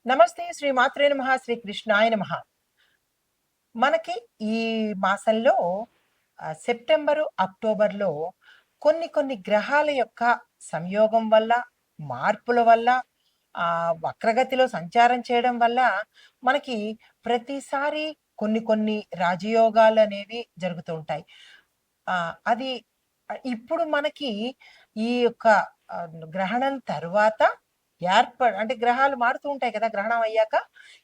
నమస్తే. శ్రీ మాత్రే నమః. శ్రీ కృష్ణాయ నమః. మనకి ఈ మాసంలో సెప్టెంబరు, అక్టోబర్‌లో కొన్ని గ్రహాల యొక్క సంయోగం వల్ల, మార్పుల వల్ల, వక్రగతిలో సంచారం చేయడం వల్ల మనకి ప్రతిసారి కొన్ని రాజయోగాలనేవి జరుగుతూ ఉంటాయి. అది ఇప్పుడు మనకి ఈ యొక్క గ్రహణం తరువాత అంటే గ్రహాలు మారుతూ ఉంటాయి కదా! గ్రహణం అయ్యాక.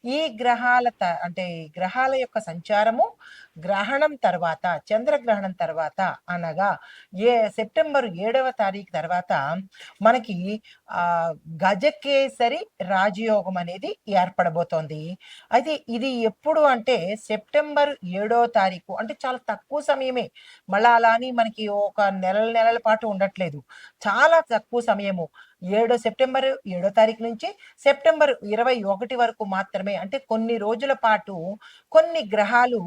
ఈ గ్రహాల అంటే ఈ గ్రహాల యొక్క సంచారము గ్రహణం తర్వాత, చంద్రగ్రహణం తర్వాత అనగా సెప్టెంబర్ 7వ తారీఖు తర్వాత మనకి ఆహ్, గజకేసరి రాజయోగం అనేది ఏర్పడబోతోంది. అయితే ఇది ఎప్పుడు అంటే సెప్టెంబర్ 7వ తారీఖు అంటే చాలా తక్కువ సమయమే. మళ్ళా అలా అని మనకి ఒక నెలల పాటు ఉండట్లేదు. చాలా తక్కువ సమయము. సెప్టెంబర్ 7 తారీఖు నుంచి సెప్టెంబర్ 21 వరకు మాత్రమే. అంటే కొన్ని రోజుల పాటు కొన్ని గ్రహాలు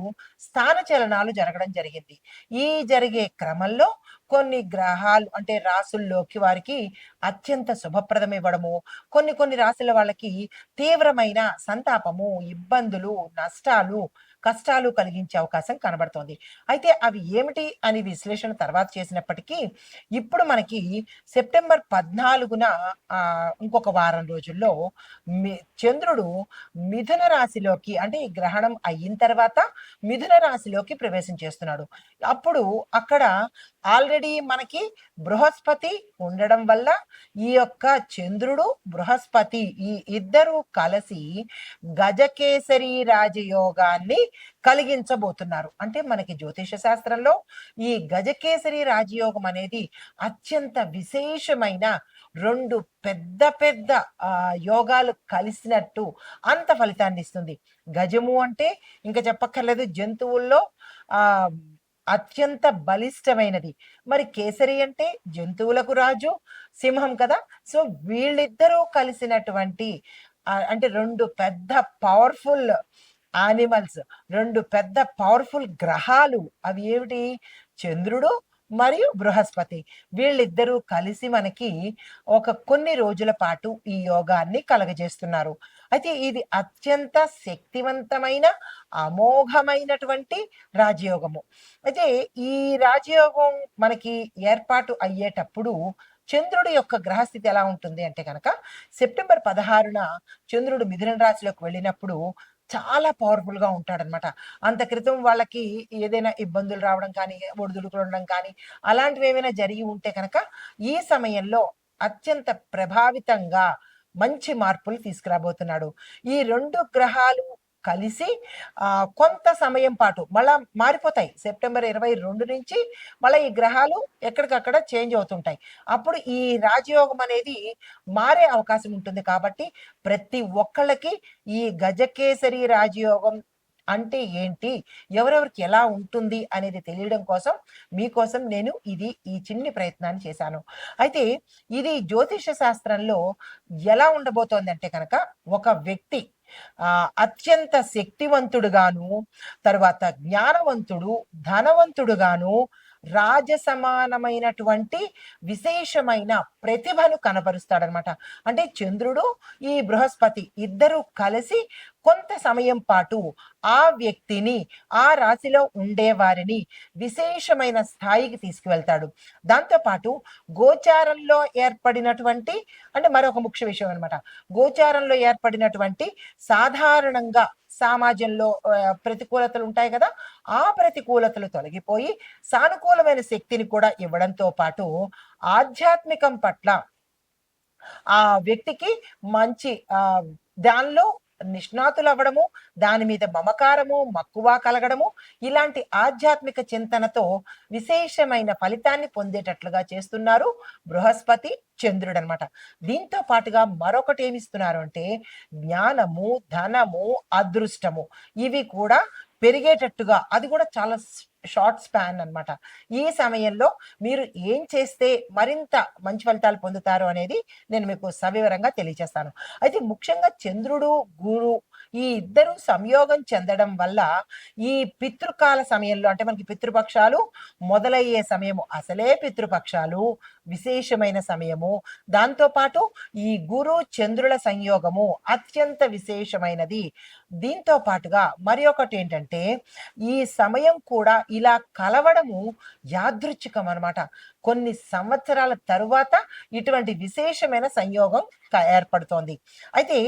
స్థానచలనాలు జరగడం జరిగింది. ఈ జరిగే క్రమంలో కొన్ని గ్రహాలు అంటే రాసుల్లోకి వారికి అత్యంత శుభప్రదమివ్వడము, కొన్ని రాశుల వాళ్ళకి తీవ్రమైన సంతాపము, ఇబ్బందులు, నష్టాలు, కష్టాలు కలిగించే అవకాశం కనబడుతోంది. అయితే అవి ఏమిటి అని విశ్లేషణ తర్వాత చేసినప్పటికీ, ఇప్పుడు మనకి సెప్టెంబర్ 14న ఇంకొక వారం రోజుల్లో మి చంద్రుడు మిథున రాశిలోకి అంటే ఈ గ్రహణం అయిన తర్వాత మిథున రాశిలోకి ప్రవేశం చేస్తున్నాడు. అప్పుడు అక్కడ ఆల్రెడీ మనకి బృహస్పతి ఉండడం వల్ల ఈ యొక్క చంద్రుడు, బృహస్పతి ఈ ఇద్దరూ కలిసి గజకేసరి రాజయోగాన్ని కలిగించబోతున్నారు. అంటే మనకి జ్యోతిష శాస్త్రంలో ఈ గజకేసరి రాజయోగం అనేది అత్యంత విశేషమైన 2 పెద్ద యోగాలు కలిసినట్టు అంత ఫలితాన్నిస్తుంది. గజము అంటే ఇంక చెప్పక్కర్లేదు, జంతువుల్లో ఆహ్, అత్యంత బలిష్టమైనది. మరి కేసరి అంటే జంతువులకు రాజు, సింహం కదా! సో, వీళ్ళిద్దరూ కలిసినటువంటి అంటే 2 పెద్ద పవర్‌ఫుల్ యానిమల్స్, 2 పెద్ద పవర్‌ఫుల్ గ్రహాలు. అవి ఏమిటి? చంద్రుడు మరియు బృహస్పతి. వీళ్ళిద్దరూ కలిసి మనకి కొన్ని రోజుల పాటు ఈ యోగాన్ని కలగజేస్తున్నారు. అయితే ఇది అత్యంత శక్తివంతమైన, అమోఘమైనటువంటి రాజయోగము. అయితే ఈ రాజయోగం మనకి ఏర్పాటు అయ్యేటప్పుడు చంద్రుడి యొక్క గ్రహస్థితి ఎలా ఉంటుంది అంటే గనక సెప్టెంబర్ 16న చంద్రుడు మిథున రాశిలోకి వెళ్ళినప్పుడు చాలా పవర్‌ఫుల్‌గా ఉంటాడనమాట. అంత క్రితం వాళ్ళకి ఏదైనా ఇబ్బందులు రావడం కానీ, ఒడిదుడుకులు ఉండడం కానీ, అలాంటివేమైనా జరిగి ఉంటే కనుక, ఈ సమయంలో అత్యంత ప్రభావితంగా మంచి మార్పులు తీసుకురాబోతున్నాడు. ఈ 2 గ్రహాలు కలిసి కొంత సమయం పాటు మళ్ళా మారిపోతాయి. సెప్టెంబర్ 22 నుంచి మళ్ళా ఈ గ్రహాలు ఎక్కడికక్కడ చేంజ్ అవుతుంటాయి. అప్పుడు ఈ రాజయోగం అనేది మారే అవకాశం ఉంటుంది కాబట్టి, ప్రతి ఒక్కళ్ళకి ఈ గజకేసరి రాజయోగం అంటే ఏంటి? ఎవరెవరికి ఎలా ఉంటుంది అనేది తెలియడం కోసం, మీకోసం నేను ఈ చిన్ని ప్రయత్నాన్ని చేశాను. అయితే ఇది జ్యోతిష శాస్త్రంలో ఎలా ఉండబోతోందంటే కనుక, ఒక వ్యక్తి అత్యంత శక్తివంతుడుగాను, తరువాత జ్ఞానవంతుడు, ధనవంతుడుగాను, రాజసమానమైనటువంటి విశేషమైన ప్రతిభను కనబరుస్తాడనమాట. అంటే చంద్రుడు, ఈ బృహస్పతి ఇద్దరూ కలిసి కొంత సమయం పాటు ఆ వ్యక్తిని, ఆ రాశిలో ఉండేవారిని విశేషమైన స్థాయికి తీసుకువెళ్తాడు. దాంతో పాటు గోచారంలో ఏర్పడినటువంటి అంటే మరొక ముఖ్య విషయం అనమాట. గోచారంలో ఏర్పడినటువంటి సాధారణంగా సమాజంలో ప్రతికూలతలు ఉంటాయి కదా! ఆ ప్రతికూలతలు తొలగిపోయి సానుకూలమైన శక్తిని కూడా ఇవ్వడంతో పాటు ఆధ్యాత్మికం పట్ల ఆ వ్యక్తికి మంచి దానిలో నిష్ణాతులవ్వడము, దాని మీద మమకారము, మక్కువ కలగడము, ఇలాంటి ఆధ్యాత్మిక చింతనతో విశేషమైన ఫలితాన్ని పొందేటట్లుగా చేస్తున్నారు బృహస్పతి, చంద్రుడనమాట. దీంతో పాటుగా మరొకటి ఏమిస్తున్నారు అంటే జ్ఞానము, ధనము, అదృష్టము ఇవి కూడా పెరిగేటట్టుగా, అది కూడా చాలా షార్ట్ స్పాన్ అన్నమాట. ఈ సమయంలో మీరు ఏం చేస్తే మరింత మంచి ఫలితాలు పొందుతారు అనేది నేను మీకు సవివరంగా తెలియజేస్తాను. అయితే ముఖ్యంగా చంద్రుడు, గురు ఈ ఇద్దరు సంయోగం చెందడం వల్ల ఈ పితృకాల సమయంలో అంటే మనకి పితృపక్షాలు మొదలయ్యే సమయము, అసలే పితృపక్షాలు విశేషమైన సమయము. దాంతో పాటు ఈ గురు చంద్రుల సంయోగము అత్యంత విశేషమైనది. దీంతో పాటుగా మరి ఒకటేంటంటే, ఈ సమయం కూడా ఇలా కలవడము యాదృచ్ఛికం అనమాట. కొన్ని సంవత్సరాల తరువాత ఇటువంటి విశేషమైన సంయోగం ఏర్పడుతోంది. అయితే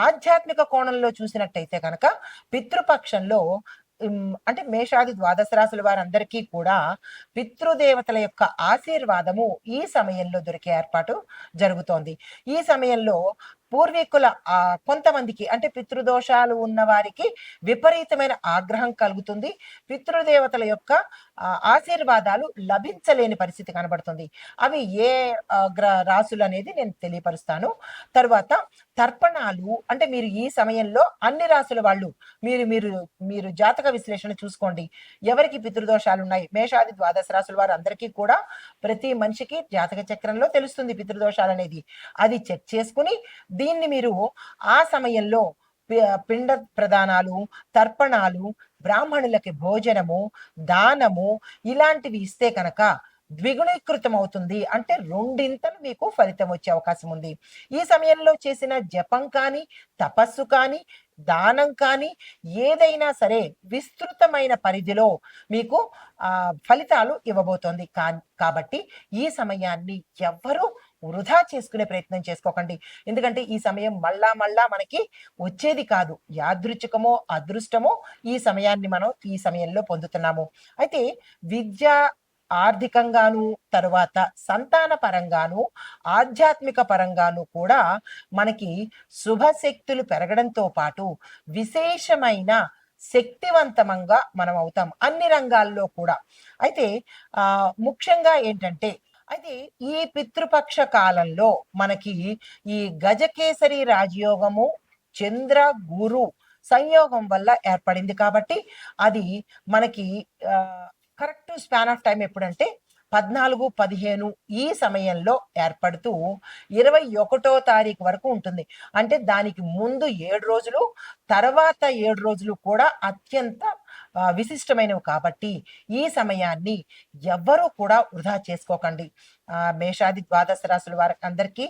ఆధ్యాత్మిక కోణంలో చూసినట్టయితే గనక పితృపక్షంలో అంటే మేషాది ద్వాదశ రాశుల వారందరికీ కూడా పితృదేవతల యొక్క ఆశీర్వాదము ఈ సమయంలో దొరికే ఏర్పాటు జరుగుతోంది. ఈ సమయంలో పూర్వీకుల కొంతమందికి అంటే పితృదోషాలు ఉన్న వారికి విపరీతమైన ఆగ్రహం కలుగుతుంది. పితృదేవతల యొక్క ఆశీర్వాదాలు లభించలేని పరిస్థితి కనబడుతుంది. అవి ఏ రాశులు అనేది నేను తెలియపరుస్తాను. తరువాత తర్పణాలు అంటే మీరు ఈ సమయంలో అన్ని రాశుల వాళ్ళు మీరు మీరు మీరు జాతక విశ్లేషణ చూసుకోండి. ఎవరికి పితృదోషాలు ఉన్నాయి? మేషాది ద్వాదశ రాశుల వారు అందరికీ కూడా ప్రతి మనిషికి జాతక చక్రంలో తెలుస్తుంది పితృదోషాలు అనేది. అది చెక్ చేసుకుని దీన్ని మీరు ఆ సమయంలో పిండ ప్రదానాలు, తర్పణాలు, బ్రాహ్మణులకి భోజనము, దానము ఇలాంటివి ఇస్తే కనుక ద్విగుణీకృతం అవుతుంది. అంటే రెండింతలు మీకు ఫలితం వచ్చే అవకాశం ఉంది. ఈ సమయంలో చేసిన జపం కానీ, తపస్సు కానీ, దానం కానీ ఏదైనా సరే విస్తృతమైన పరిధిలో మీకు ఫలితాలు ఇవ్వబోతోంది. కాబట్టి ఈ సమయాన్ని ఎవ్వరూ వృధా చేసుకునే ప్రయత్నం చేసుకోకండి. ఎందుకంటే ఈ సమయం మళ్ళా మళ్ళా మనకి వచ్చేది కాదు. యాదృచ్ఛికమో అదృష్టమో ఈ సమయాన్ని మనం ఈ సమయంలో పొందుతున్నాము. అయితే విద్య ఆర్థికంగాను, తరువాత సంతాన పరంగాను, ఆధ్యాత్మిక పరంగాను కూడా మనకి శుభశక్తులు పెరగడంతో పాటు విశేషమైన శక్తివంతమంగా మనం అవుతాం అన్ని రంగాల్లో కూడా. అయితే ముఖ్యంగా ఏంటంటే అయితే ఈ పితృపక్ష కాలంలో మనకి ఈ గజకేసరి రాజయోగము చంద్ర గురు సంయోగం వల్ల ఏర్పడింది కాబట్టి అది మనకి కరెక్ట్ స్పాన్ ఆఫ్ టైం ఎప్పుడంటే 14, 15 ఈ సమయంలో ఏర్పడుతూ 21వ తారీఖు వరకు ఉంటుంది. అంటే దానికి ముందు 7 రోజులు, తర్వాత 7 రోజులు కూడా అత్యంత విశిష్టమైనవి కాబట్టి ఈ సమయాన్ని ఎవ్వరూ కూడా వృధా చేసుకోకండి. మేషాది ద్వాదశ రాశుల వారికి అందరికీ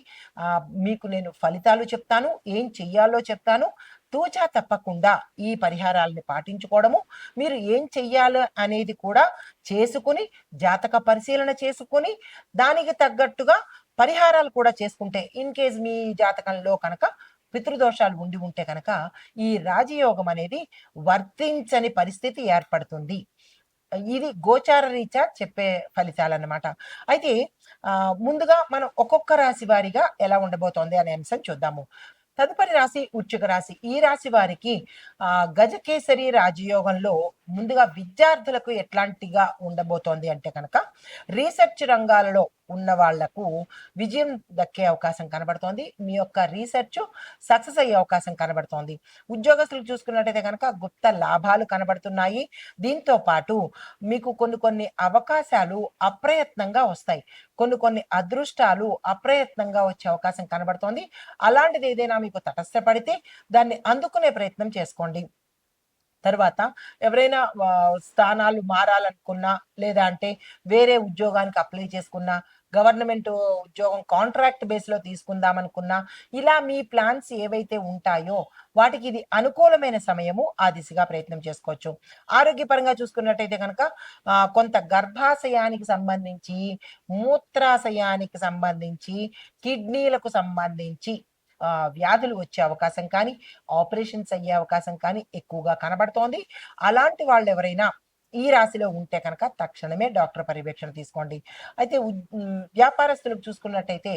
మీకు నేను ఫలితాలు చెప్తాను, ఏం చెయ్యాలో చెప్తాను. తూచా తప్పకుండా ఈ పరిహారాలని పాటించుకోవడము, మీరు ఏం చెయ్యాలి అనేది కూడా చేసుకుని జాతక పరిశీలన చేసుకుని దానికి తగ్గట్టుగా పరిహారాలు కూడా చేసుకుంటే ఇన్ కేస్ మీ జాతకంలో కనుక పితృదోషాలు ఉండి ఉంటే కనుక ఈ రాజయోగం అనేది వర్తించని పరిస్థితి ఏర్పడుతుంది. ఇది గోచార రీత్యా చెప్పే ఫలితాలన్నమాట. అయితే ముందుగా మనం ఒక్కొక్క రాశి వారిగా ఎలా ఉండబోతోంది అనే అంశం చూద్దాము. తదుపరి రాశి వృశ్చిక రాశి. ఈ రాశి వారికి గజకేసరి రాజయోగంలో ముందుగా విద్యార్థులకు ఎట్లాంటిగా ఉండబోతోంది అంటే కనుక రీసెర్చ్ రంగాలలో ఉన్న వాళ్లకు విజయం దక్కే అవకాశం కనబడుతోంది. మీ యొక్క రీసెర్చ్ సక్సెస్ అయ్యే అవకాశం కనబడుతోంది. ఉద్యోగస్తులు చూసుకున్నట్టయితే కనుక గుప్త లాభాలు కనబడుతున్నాయి. దీంతో పాటు మీకు కొన్ని అవకాశాలు అప్రయత్నంగా వస్తాయి. కొన్ని అదృష్టాలు అప్రయత్నంగా వచ్చే అవకాశం కనబడుతోంది. అలాంటిది ఏదైనా మీకు తటస్థపడితే దాన్ని అందుకునే ప్రయత్నం చేసుకోండి. తర్వాత ఎవరైనా స్థానాలు మారాలనుకున్నా లేదా అంటే వేరే ఉద్యోగానికి అప్లై చేసుకున్నా, గవర్నమెంట్ ఉద్యోగం కాంట్రాక్ట్ బేస్లో తీసుకుందామనుకున్నా, ఇలా మీ ప్లాన్స్ ఏవైతే ఉంటాయో వాటికి ఇది అనుకూలమైన సమయము. ఆ దిశగా ప్రయత్నం చేసుకోవచ్చు. ఆరోగ్యపరంగా చూసుకున్నట్టయితే కనుక కొంత గర్భాశయానికి సంబంధించి, మూత్రాశయానికి సంబంధించి, కిడ్నీలకు సంబంధించి వ్యాధులు వచ్చే అవకాశం కానీ, ఆపరేషన్స్ అయ్యే అవకాశం కానీ ఎక్కువగా కనబడుతోంది. అలాంటి వాళ్ళు ఎవరైనా ఈ రాశిలో ఉంటే కనుక తక్షణమే డాక్టర్ పర్యవేక్షణ తీసుకోండి. అయితే వ్యాపారస్తులకు చూసుకున్నట్టయితే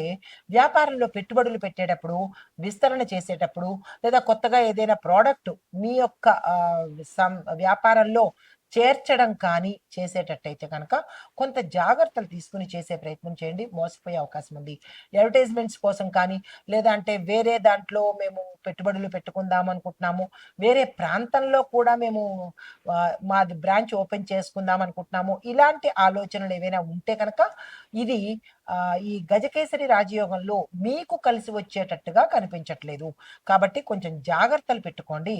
వ్యాపారంలో పెట్టుబడులు పెట్టేటప్పుడు, విస్తరణ చేసేటప్పుడు లేదా కొత్తగా ఏదైనా ప్రోడక్ట్ మీ యొక్క వ్యాపారంలో చేర్చడం కానీ చేసేటట్టయితే కనుక కొంత జాగ్రత్తలు తీసుకుని చేసే ప్రయత్నం చేయండి. మోసపోయే అవకాశం ఉంది. అడ్వర్టైజ్మెంట్స్ కోసం కానీ లేదా అంటే వేరే దాంట్లో మేము పెట్టుబడులు పెట్టుకుందాం అనుకుంటున్నాము, వేరే ప్రాంతంలో కూడా మేము మాది బ్రాంచ్ ఓపెన్ చేసుకుందాం అనుకుంటున్నాము, ఇలాంటి ఆలోచనలు ఏవైనా ఉంటే కనుక ఇది ఈ గజకేసరి రాజయోగంలో మీకు కలిసి వచ్చేటట్టుగా కనిపించట్లేదు. కాబట్టి కొంచెం జాగ్రత్తలు పెట్టుకోండి.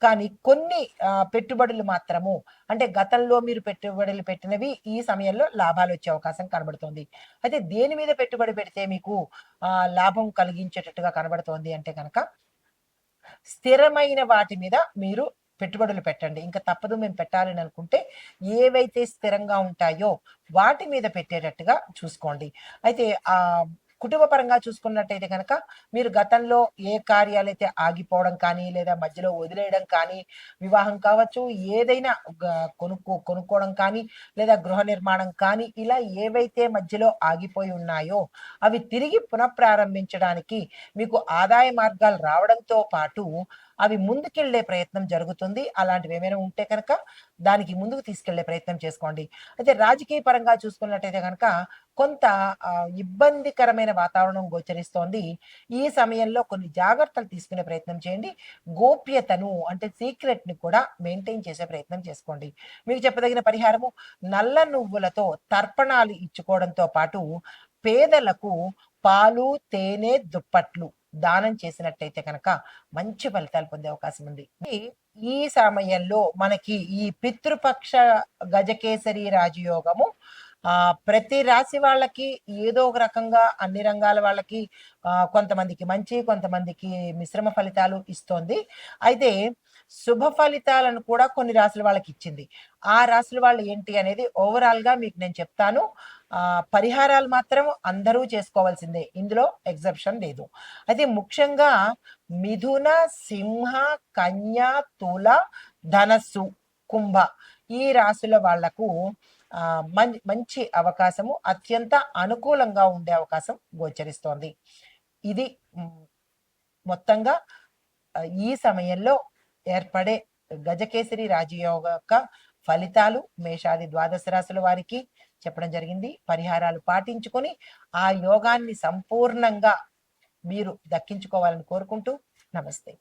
కానీ కొన్ని పెట్టుబడులు మాత్రము అంటే గతంలో మీరు పెట్టుబడులు పెట్టినవి ఈ సమయంలో లాభాలొచ్చే అవకాశం కనబడుతోంది. అయితే దేని మీద పెట్టుబడి పెడితే మీకు లాభం కలిగించేటట్టుగా కనబడుతోంది అంటే గనక స్థిరమైన వాటి మీద మీరు పెట్టుబడులు పెట్టండి. ఇంక తప్పదు మేము పెట్టాలని అనుకుంటే ఏవైతే స్థిరంగా ఉంటాయో వాటి మీద పెట్టేటట్టుగా చూసుకోండి. అయితే కుటుంబ పరంగా చూసుకున్నట్టయితే కనుక మీరు గతంలో ఏ కార్యాలైతే ఆగిపోవడం కానీ, లేదా మధ్యలో వదిలేయడం కానీ, వివాహం కావచ్చు, ఏదైనా కొనుక్కోవడం కానీ, లేదా గృహ నిర్మాణం కానీ, ఇలా ఏవైతే మధ్యలో ఆగిపోయి ఉన్నాయో అవి తిరిగి పునఃప్రారంభించడానికి మీకు ఆదాయ మార్గాలు రావడంతో పాటు అవి ముందుకెళ్ళే ప్రయత్నం జరుగుతుంది. అలాంటివి ఏమైనా ఉంటే కనుక దానికి ముందుకు తీసుకెళ్లే ప్రయత్నం చేసుకోండి. అయితే రాజకీయ పరంగా చూసుకున్నట్టయితే కనుక కొంత ఇబ్బందికరమైన వాతావరణం గోచరిస్తోంది. ఈ సమయంలో కొన్ని జాగ్రత్తలు తీసుకునే ప్రయత్నం చేయండి. గోప్యతను అంటే సీక్రెట్‌ని కూడా మెయింటైన్ చేసే ప్రయత్నం చేసుకోండి. మీకు చెప్పదగిన పరిహారము నల్ల నువ్వులతో తర్పణాలు ఇచ్చుకోవడంతో పాటు పేదలకు పాలు, తేనె, దుప్పట్లు దానం చేసినట్టయితే కనుక మంచి ఫలితాలు పొందే అవకాశం ఉంది. ఈ సమయంలో మనకి ఈ పితృపక్ష గజకేసరి రాజయోగము ప్రతి రాశి వాళ్ళకి ఏదో ఒక రకంగా అన్ని రంగాల వాళ్ళకి కొంతమందికి మంచి, కొంతమందికి మిశ్రమ ఫలితాలు ఇస్తోంది. అయితే శుభ ఫలితాలను కూడా కొన్ని రాసుల వాళ్ళకి ఇచ్చింది. ఆ రాసుల వాళ్ళు ఏంటి అనేది ఓవరాల్‌గా మీకు నేను చెప్తాను. పరిహారాలు మాత్రం అందరూ చేసుకోవాల్సిందే. ఇందులో ఎగ్జెప్షన్ లేదు. అయితే ముఖ్యంగా మిథున, సింహ, కన్య, తుల, ధనస్సు, కుంభ ఈ రాశుల వాళ్లకు మంచి అవకాశము అత్యంత అనుకూలంగా ఉండే అవకాశం గోచరిస్తోంది. ఇది మొత్తంగా ఈ సమయంలో ఏర్పడే గజకేసరి రాజయోగ యొక్క ఫలితాలు మేషాది ద్వాదశ రాశుల వారికి చెప్పడం జరిగింది. పరిహారాలు పాటించుకొని ఆ యోగాన్ని సంపూర్ణంగా మీరు దక్కించుకోవాలని కోరుకుంటూ నమస్తే.